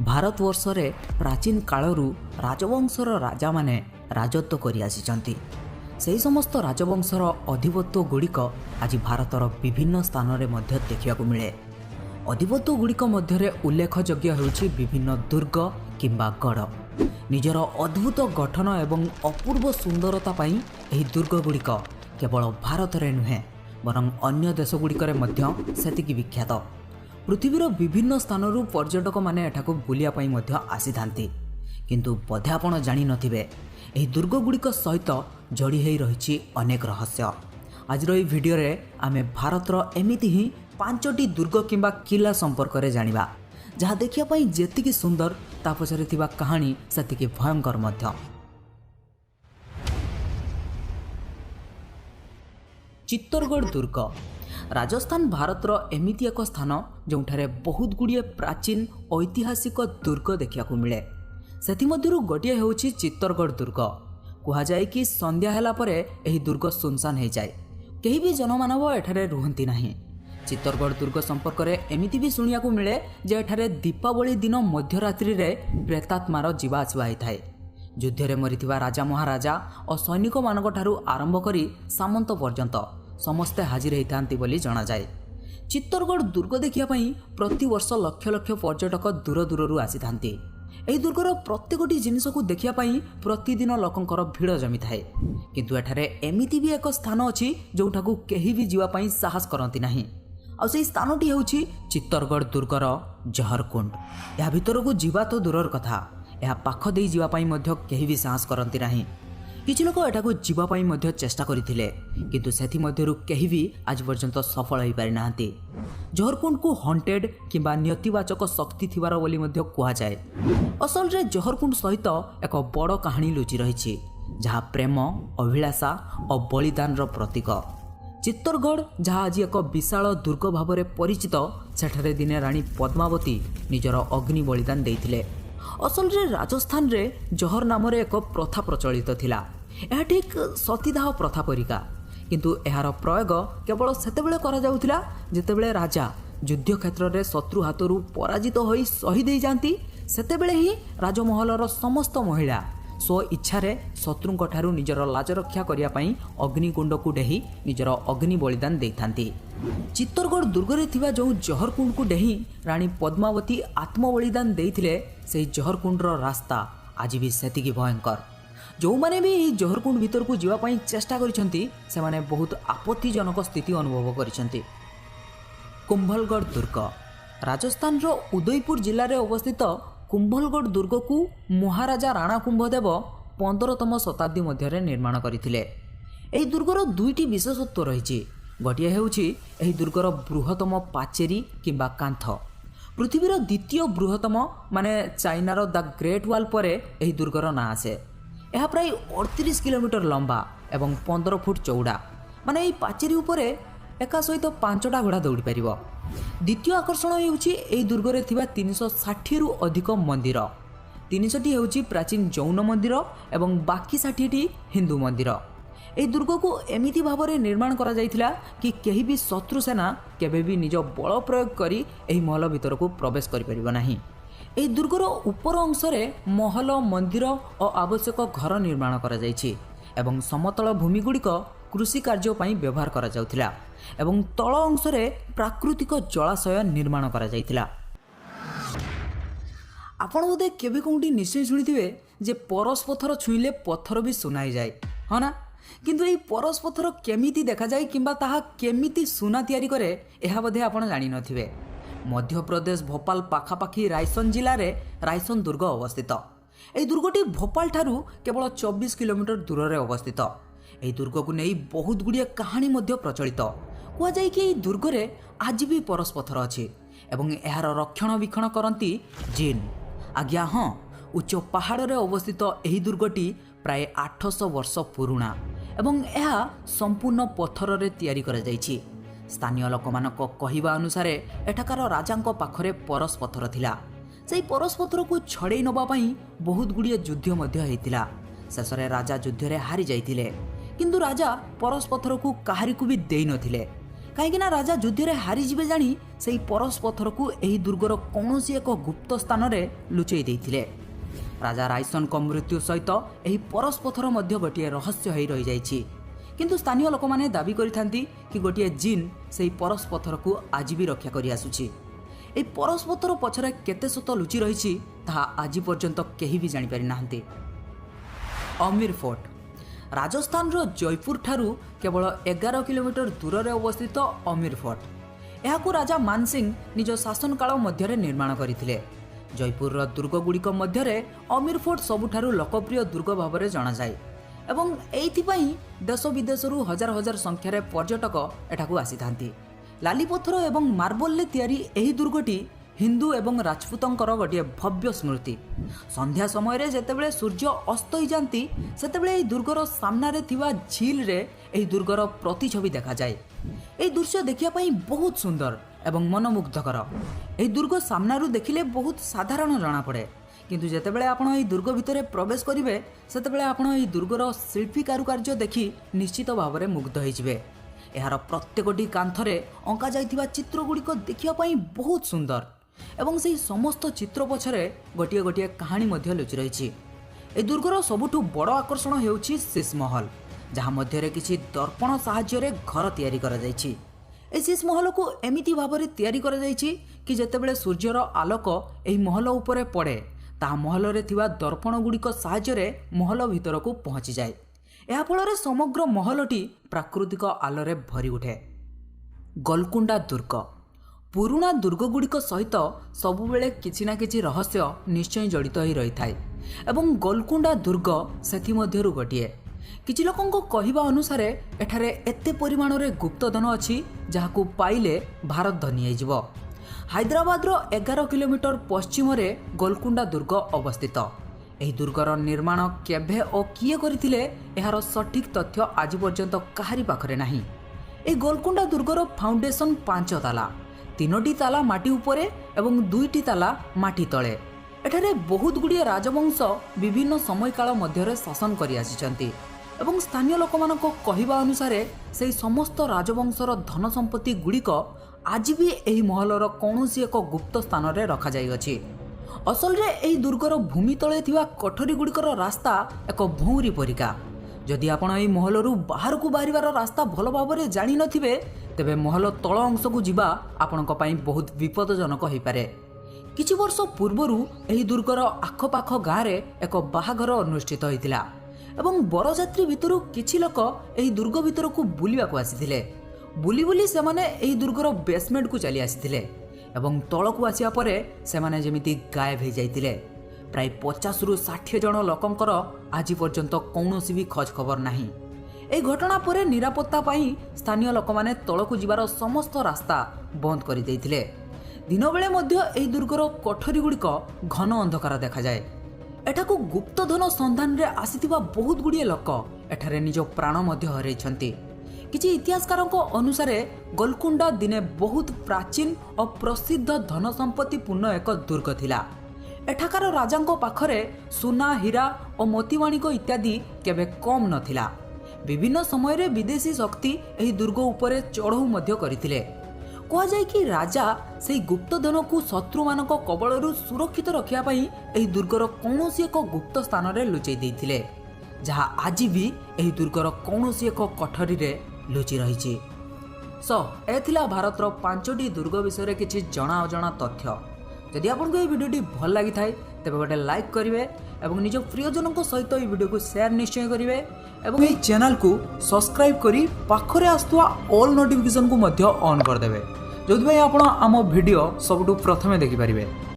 भारतवर्ष रे प्राचीन कालरू राजवंशर राजा माने राजत्व करि आसिचंती। ସେହି समस्त राजवंशर ଅଧିପତ୍ୟ ଗୁଡ଼ିକ ଆଜି ଭାରତର ବିଭିନ୍ନ ସ୍ଥାନରେ ମଧ୍ୟ ଦେଖିବାକୁ ମିଳେ। ଅଧିପତ୍ୟ ଗୁଡ଼ିକ ମଧ୍ୟରେ ଉଲ୍ଲେଖଯୋଗ୍ୟ ହେଉଛି ବିଭିନ୍ନ ଦୁର୍ଗ କିମ୍ବା ଗଡ଼। ନିଜର ଅଦ୍ଭୁତ ଗଠନ ଏବଂ ଅପୂର୍ବ ସୁନ୍ଦରତା ପାଇଁ ଏହି ଦୁର୍ଗଗୁଡ଼ିକ କେବଳ ଭାରତରେ ନୁହେଁ ବରଂ ଅନ୍ୟ ଦେଶଗୁଡ଼ିକରେ ମଧ୍ୟ ସେତିକି ବିଖ୍ୟାତ। ପୃଥିବୀର ବିଭିନ୍ନ ସ୍ଥାନରୁ ପର୍ଯ୍ୟଟକମାନେ ଏଠାକୁ ବୁଲିବା ପାଇଁ ମଧ୍ୟ ଆସିଥାନ୍ତି। କିନ୍ତୁ ବୋଧେ ଆପଣ ଜାଣିନଥିବେ ଏହି ଦୁର୍ଗଗୁଡ଼ିକ ସହିତ ଯୋଡ଼ି ହୋଇ ରହିଛି ଅନେକ ରହସ୍ୟ। ଆଜିର ଏହି ଭିଡ଼ିଓରେ ଆମେ ଭାରତର ଏମିତି ହିଁ 5ଟି ଦୁର୍ଗ କିମ୍ବା କିଲ୍ଲା ସମ୍ପର୍କରେ ଜାଣିବା, ଯାହା ଦେଖିବା ପାଇଁ ଯେତିକି ସୁନ୍ଦର ତା ପଛରେ ଥିବା କାହାଣୀ ସେତିକି ଭୟଙ୍କର ମଧ୍ୟ। ଚିତ୍ତୋରଗଡ଼ ଦୁର୍ଗ ରାଜସ୍ଥାନ ଭାରତର ଏମିତି ଏକ ସ୍ଥାନ ଯେଉଁଠାରେ ବହୁତ ଗୁଡ଼ିଏ ପ୍ରାଚୀନ ଐତିହାସିକ ଦୁର୍ଗ ଦେଖିବାକୁ ମିଳେ। ସେଥିମଧ୍ୟରୁ ଗୋଟିଏ ହେଉଛି ଚିତ୍ତୋରଗଡ଼ ଦୁର୍ଗ। କୁହାଯାଏ କି ସନ୍ଧ୍ୟା ହେଲା ପରେ ଏହି ଦୁର୍ଗ ସୁନସାନ ହୋଇଯାଏ, କେହି ବି ଜନମାନବ ଏଠାରେ ରୁହନ୍ତି ନାହିଁ। ଚିତ୍ତୋରଗଡ଼ ଦୁର୍ଗ ସମ୍ପର୍କରେ ଏମିତି ବି ଶୁଣିବାକୁ ମିଳେ ଯେ ଏଠାରେ ଦୀପାବଳି ଦିନ ମଧ୍ୟରାତ୍ରିରେ ପ୍ରେତାତ୍ମାର ଯିବା ଆସିବା ହୋଇଥାଏ। ଯୁଦ୍ଧରେ ମରିଥିବା ରାଜା ମହାରାଜା ଓ ସୈନିକମାନଙ୍କ ଠାରୁ ଆରମ୍ଭ କରି ସାମନ୍ତ ପର୍ଯ୍ୟନ୍ତ ସମସ୍ତେ ହାଜିର ହୋଇଥାନ୍ତି ବୋଲି ଜଣାଯାଏ। ଚିତ୍ତୋରଗଡ଼ ଦୁର୍ଗ ଦେଖିବା ପାଇଁ ପ୍ରତିବର୍ଷ ଲକ୍ଷ ଲକ୍ଷ ପର୍ଯ୍ୟଟକ ଦୂର ଦୂରରୁ ଆସିଥାନ୍ତି। ଏହି ଦୁର୍ଗର ପ୍ରତ୍ୟେକଟି ଜିନିଷକୁ ଦେଖିବା ପାଇଁ ପ୍ରତିଦିନ ଲୋକଙ୍କର ଭିଡ଼ ଜମିଥାଏ। କିନ୍ତୁ ଏଠାରେ ଏମିତି ବି ଏକ ସ୍ଥାନ ଅଛି ଯେଉଁଠାକୁ କେହି ବି ଯିବା ପାଇଁ ସାହସ କରନ୍ତି ନାହିଁ। ଆଉ ସେହି ସ୍ଥାନଟି ହେଉଛି ଚିତ୍ତୋରଗଡ଼ ଦୁର୍ଗର ଜହରକୁଣ୍ଡ। ଏହା ଭିତରକୁ ଯିବା ତ ଦୂରର କଥା, ଏହା ପାଖ ଦେଇ ଯିବା ପାଇଁ ମଧ୍ୟ କେହି ବି ସାହସ କରନ୍ତି ନାହିଁ। କିଛି ଲୋକ ଏଠାକୁ ଯିବା ପାଇଁ ମଧ୍ୟ ଚେଷ୍ଟା କରିଥିଲେ, କିନ୍ତୁ ସେଥିମଧ୍ୟରୁ କେହି ବି ଆଜି ପର୍ଯ୍ୟନ୍ତ ସଫଳ ହୋଇପାରିନାହାନ୍ତି। ଜହରକୁଣ୍ଡକୁ ହଣ୍ଟେଡ୍ କିମ୍ବା ନିୟତିବାଚକ ଶକ୍ତି ଥିବାର ବୋଲି ମଧ୍ୟ କୁହାଯାଏ। ଅସଲରେ ଜହରକୁଣ୍ଡ ସହିତ ଏକ ବଡ଼ କାହାଣୀ ଲୁଚି ରହିଛି, ଯାହା ପ୍ରେମ, ଅଭିଳାଷା ଓ ବଳିଦାନର ପ୍ରତୀକ। ଚିତ୍ତୋରଗଡ଼ ଯାହା ଆଜି ଏକ ବିଶାଳ ଦୁର୍ଗ ଭାବରେ ପରିଚିତ, ସେଠାରେ ଦିନେ ରାଣୀ ପଦ୍ମାବତୀ ନିଜର ଅଗ୍ନି ବଳିଦାନ ଦେଇଥିଲେ। ଅସଲରେ ରାଜସ୍ଥାନରେ ଜହର ନାମରେ ଏକ ପ୍ରଥା ପ୍ରଚଳିତ ଥିଲା। ଏହା ଠିକ୍ ସତୀଦାହ ପ୍ରଥା ପରିକା, କିନ୍ତୁ ଏହାର ପ୍ରୟୋଗ କେବଳ ସେତେବେଳେ କରାଯାଉଥିଲା ଯେତେବେଳେ ରାଜା ଯୁଦ୍ଧ କ୍ଷେତ୍ରରେ ଶତ୍ରୁ ହାତରୁ ପରାଜିତ ହୋଇ ଶହୀଦ ହୋଇଯାଆନ୍ତି। ସେତେବେଳେ ହିଁ ରାଜମହଲର ସମସ୍ତ ମହିଳା ସ୍ୱ ଇଚ୍ଛାରେ ଶତ୍ରୁଙ୍କ ଠାରୁ ନିଜର ଲାଜ ରକ୍ଷା କରିବା ପାଇଁ ଅଗ୍ନିକୁଣ୍ଡକୁ ଡେହିଁ ନିଜର ଅଗ୍ନି ବଳିଦାନ ଦେଇଥାନ୍ତି। ଚିତ୍ତୋରଗଡ଼ ଦୁର୍ଗରେ ଥିବା ଯେଉଁ ଜହରକୁଣ୍ଡକୁ ଡେହିଁ ରାଣୀ ପଦ୍ମାବତୀ ଆତ୍ମବଳିଦାନ ଦେଇଥିଲେ, ସେହି ଜହରକୁଣ୍ଡର ରାସ୍ତା ଆଜି ବି ସେତିକି ଭୟଙ୍କର। ଯେଉଁମାନେ ବି ଏହି ଜହରକୁଣ୍ଡ ଭିତରକୁ ଯିବା ପାଇଁ ଚେଷ୍ଟା କରିଛନ୍ତି, ସେମାନେ ବହୁତ ଆପତ୍ତିଜନକ ସ୍ଥିତି ଅନୁଭବ କରିଛନ୍ତି। କୁମ୍ଭଲଗଡ଼ ଦୁର୍ଗ ରାଜସ୍ଥାନର ଉଦୟପୁର ଜିଲ୍ଲାରେ ଅବସ୍ଥିତ। କୁମ୍ଭଲଗଡ଼ ଦୁର୍ଗକୁ ମହାରାଜା ରାଣା କୁମ୍ଭଦେବ 15ତମ ଶତାବ୍ଦୀ ମଧ୍ୟରେ ନିର୍ମାଣ କରିଥିଲେ। ଏହି ଦୁର୍ଗର ଦୁଇଟି ବିଶେଷତ୍ୱ ରହିଛି। ଗୋଟିଏ ହେଉଛି ଏହି ଦୁର୍ଗର ବୃହତ୍ତମ ପାଚେରୀ କିମ୍ବା କାନ୍ଥ। ପୃଥିବୀର ଦ୍ୱିତୀୟ ବୃହତ୍ତମ ମାନେ ଚାଇନାର ଦ ଗ୍ରେଟ୍ ୱାଲ୍ ପରେ ଏହି ଦୁର୍ଗର ନାଁ ଆସେ। ଏହା ପ୍ରାୟ 38 କିଲୋମିଟର ଲମ୍ବା ଏବଂ 15 ଫୁଟ ଚଉଡ଼ା। ମାନେ ଏହି ପାଚେରୀ ଉପରେ ଏକା ସହିତ 5ଟା ଘୋଡ଼ା ଦୌଡ଼ିପାରିବ। ଦ୍ୱିତୀୟ ଆକର୍ଷଣ ହେଉଛି ଏହି ଦୁର୍ଗରେ ଥିବା 360ରୁ ଅଧିକ ମନ୍ଦିର। 300ଟି ହେଉଛି ପ୍ରାଚୀନ ଜୈନ ମନ୍ଦିର ଏବଂ ବାକି 60ଟି ହିନ୍ଦୁ ମନ୍ଦିର। ଏହି ଦୁର୍ଗକୁ ଏମିତି ଭାବରେ ନିର୍ମାଣ କରାଯାଇଥିଲା କି କେହି ବି ଶତ୍ରୁ ସେନା କେବେ ବି ନିଜ ବଳ ପ୍ରୟୋଗ କରି ଏହି ମହଲ ଭିତରକୁ ପ୍ରବେଶ କରିପାରିବ ନାହିଁ। ଏହି ଦୁର୍ଗର ଉପର ଅଂଶରେ ମହଲ, ମନ୍ଦିର ଓ ଆବଶ୍ୟକ ଘର ନିର୍ମାଣ କରାଯାଇଛି ଏବଂ ସମତଳ ଭୂମିଗୁଡ଼ିକ କୃଷି କାର୍ଯ୍ୟ ପାଇଁ ବ୍ୟବହାର କରାଯାଉଥିଲା ଏବଂ ତଳ ଅଂଶରେ ପ୍ରାକୃତିକ ଜଳାଶୟ ନିର୍ମାଣ କରାଯାଇଥିଲା। ଆପଣ ବୋଧେ କେବେ କେଉଁଠି ନିଶ୍ଚୟ ଶୁଣିଥିବେ ଯେ ପରଶ ପଥର ଛୁଇଁଲେ ପଥର ବି ସୁନା ହେଇଯାଏ, ହଁ ନା? କିନ୍ତୁ ଏହି ପରଶ ପଥର କେମିତି ଦେଖାଯାଏ କିମ୍ବା ତାହା କେମିତି ସୁନା ତିଆରି କରେ, ଏହା ବୋଧେ ଆପଣ ଜାଣିନଥିବେ। ମଧ୍ୟପ୍ରଦେଶ ଭୋପାଳ ପାଖାପାଖି ରାଇସନ ଜିଲ୍ଲାରେ ରାଇସନ ଦୁର୍ଗ ଅବସ୍ଥିତ। ଏହି ଦୁର୍ଗଟି ଭୋପାଳ ଠାରୁ କେବଳ 24 କିଲୋମିଟର ଦୂରରେ ଅବସ୍ଥିତ। ଏହି ଦୁର୍ଗକୁ ନେଇ ବହୁତ ଗୁଡ଼ିଏ କାହାଣୀ ମଧ୍ୟ ପ୍ରଚଳିତ। କୁହାଯାଏ କି ଏହି ଦୁର୍ଗରେ ଆଜି ବି ପରଶ ପଥର ଅଛି ଏବଂ ଏହାର ରକ୍ଷଣାବେକ୍ଷଣ କରନ୍ତି ଜିନ୍। ଆଜ୍ଞା ହଁ, ଉଚ୍ଚ ପାହାଡ଼ରେ ଅବସ୍ଥିତ ଏହି ଦୁର୍ଗଟି ପ୍ରାୟ 800 ବର୍ଷ ପୁରୁଣା ଏବଂ ଏହା ସମ୍ପୂର୍ଣ୍ଣ ପଥରରେ ତିଆରି କରାଯାଇଛି। ସ୍ଥାନୀୟ ଲୋକମାନଙ୍କ କହିବା ଅନୁସାରେ ଏଠାକାର ରାଜାଙ୍କ ପାଖରେ ପରଶ ପଥର ଥିଲା। ସେହି ପରଶ ପଥରକୁ ଛଡ଼େଇ ନେବା ପାଇଁ ବହୁତ ଗୁଡ଼ିଏ ଯୁଦ୍ଧ ମଧ୍ୟ ହୋଇଥିଲା। ଶେଷରେ ରାଜା ଯୁଦ୍ଧରେ ହାରି ଯାଇଥିଲେ, କିନ୍ତୁ ରାଜା ପରଶ ପଥରକୁ କାହାରିକୁ ବି ଦେଇନଥିଲେ। कहीं राजा युद्ध में हारीजे जाणी से परस पत्थर को यह दुर्गर कौन एक गुप्त स्थान में लुचई देते। राजा रायसन मृत्यु सहित यह परस पत्थर गोटे रहस्य हो रही जाइछि। किंतु स्थानीय लोक मैंने दाबी करिथांती कि गोटे जिन से परस पत्थर को आज भी रक्षा कर आसुछि। ए परस पत्थर पछरे केते सत लुचि रही आज पर्यंत केही भी जानि पारि नाहंती। अमीर फोर्ट राजस्थान रो जयपुर ठारू केवल 11 किलोमीटर दूर में अवस्थित अमीर फोर्ट। यह राजा मानसिंह निज शासन काल मध्य निर्माण करथिले। जयपुर दुर्ग गुड़िक मध्य अमीर फोर्ट सबुठारु लोकप्रिय दुर्ग भाव में जनाजाए एवं एइथिपाई देश विदेश हजार हजार संख्यार पर्यटक एठाकू आसीथांती। लाली पत्थर एवं मार्बल तैयारी एही दुर्गटी हिंदू एवं राजपूतंकर गोटे भव्य स्मृति। संध्या समय जेतेबेले सूर्य अस्त हो जाती सेतेबेले दुर्गर सामने थिवा झील रे एही दुर्गर प्रतिछवि देखा जाए। एही दृश्य देखिया पई बहुत सुंदर एवं मनमुग्धकर। एही दुर्ग सामनारू देखिले बहुत साधारण जना पड़े, किंतु जेतेबेले आपण एही दुर्ग भितरे प्रवेश करिवे सेतेबेले आपण एही दुर्गर शिल्पी कारुकार्य देखि निश्चित भाव में मुग्ध होइजिवे। एहार प्रत्येकटी कांथरे अंका जाइथिबा चित्रगुड़िक देखिया पई बहुत सुंदर एवं से समस्त चित्र पछरे गोटे गोटे कहानी मध्य लुचि रही। ए दुर्गर सबुठु बड़ आकर्षण हेउछि शीश महल, जहाँ मध्य किछि दर्पण साहाय्य घर तैयारी करा जाइछि। ए शीश महल को एमिति भाव में तैयारी करा जाइछि कि जेतेबेले सूर्यर आलोक एही महल उपरे पड़े ताहा महल रे थिबा दर्पण गुड़िक साहाय्य महल भितर को पहुँची जाए। यह फल समग्र महलटी प्राकृतिक आलोरे भरी उठे। गोलकुंडा दुर्ग पुराणा दुर्गगुड़िक सहित सबुबेले किछि ना किछि रहस्य निश्चय जड़ित हो रही थाए एवं गोलकुंडा दुर्ग सेथि मध्यरु गोटिए। किछि लोकंको कहिबा अनुसार एठारे एते परिमाण रे गुप्तधन अछि जहाकू पाइले भारत धनी होइजिवो। हैदराबाद रो 11 किलोमीटर पश्चिम रे गोलकुंडा दुर्ग अवस्थित। एही दुर्गर निर्माण केभे ओ किए करथिले एहार सठिक तथ्य आज पर्यंत काहारी पाखरे नाही। ए गोलकुंडा दुर्गर फाउंडेशन 5 ताला, 3टी ताला माटी उपरे एवं 2टी ताला माटी तले। एठारे बहुत गुड़िए राजवंश विभिन्न समय काल मध्य शासन करि आसिचंती एवं स्थानीय लोकमानक कहिबा अनुसार से समस्त राजवंशर धन संपत्ति गुड़िक आज भी एही महलर कौनसी एक गुप्त स्थान रे रखा जाई अछि। असल रे एही दुर्गर भूमि तले थिबा कोठरी गुड़िकर रास्ता एक भौरी परिका। जदि आपण एही महलरू बाहर को बाहरिबार रास्ता भल भाव में जानि नथिबे तेबे महल तल अंश को जिबा आपणक पई बहुत विपदजनक होई पारे। किछि वर्ष पूर्वरू एही दुर्गर आखपाख गाँव रे एक बाहाघर अनुष्ठित होइतिला एवं बरजात्री भितरू किछि लोक एही दुर्ग भितर को बुलिबा को आसीथिले। बुली बुली से माने एही दुर्गर बेसमेंट को चली आसीथिले एवं तल को आसिया परे से माने जेमिति गायब हो जाइतिले। प्राय 50 रु 60 जन लोकंकर आज पर्यंत कौनसी भी खोज खबर नाही। ए घटना परे निरापत्ता पाई स्थानीय लोक माने तलकू जिबार समस्त रास्ता बंद कर देइथिले। दिन बेले मध्य एही दुर्गर कोठरी गुड़िक घन अंधकार देखा जाए। एठाकू गुप्तधन संधान रे आसीथिबा बहुत गुड़िए लोक एठारे निज प्राण मध्य हरैछंती। किछि इतिहासकारक अनुसार गोलकुंडा दिने बहुत प्राचीन और प्रसिद्ध धन संपत्ति पूर्ण एक दुर्ग थिला। एठाकार राजांको पाखरे सुना, हीरा और मोतीमाणिक इत्यादि केबे कम नथिला। विभिन्न समय रे विदेशी शक्ति एही दुर्ग उपरे चढ़ऊ मध्य करथिले। कहा जाय कि राजा सेही गुप्तधन को शत्रु मानक कबलरू सुरक्षित रखिया पई एही दुर्गर कौनसी एक गुप्त स्थान रे लुचई देइथिले, जहाँ आज भी एही दुर्गर कौनसी एक कोठरी रे लुचि रहिछि। एथिला भारतर 5टी दुर्ग विषय किछि जଣା अजଣା तथ्य। जदि आपको ये वीडियोटी भल लगी थाए तेबे गोटे लाइक करेंगे और निज प्रियजन सहित ये वीडियो को शेयर निश्चय करेंगे और ये चैनल को सब्सक्राइब करी पाखरे आसुवा ऑल नोटिफिकेशन को मध्य ऑन करदेवे, जो आप आम वीडियो सबुठु प्रथमे देखिपारे।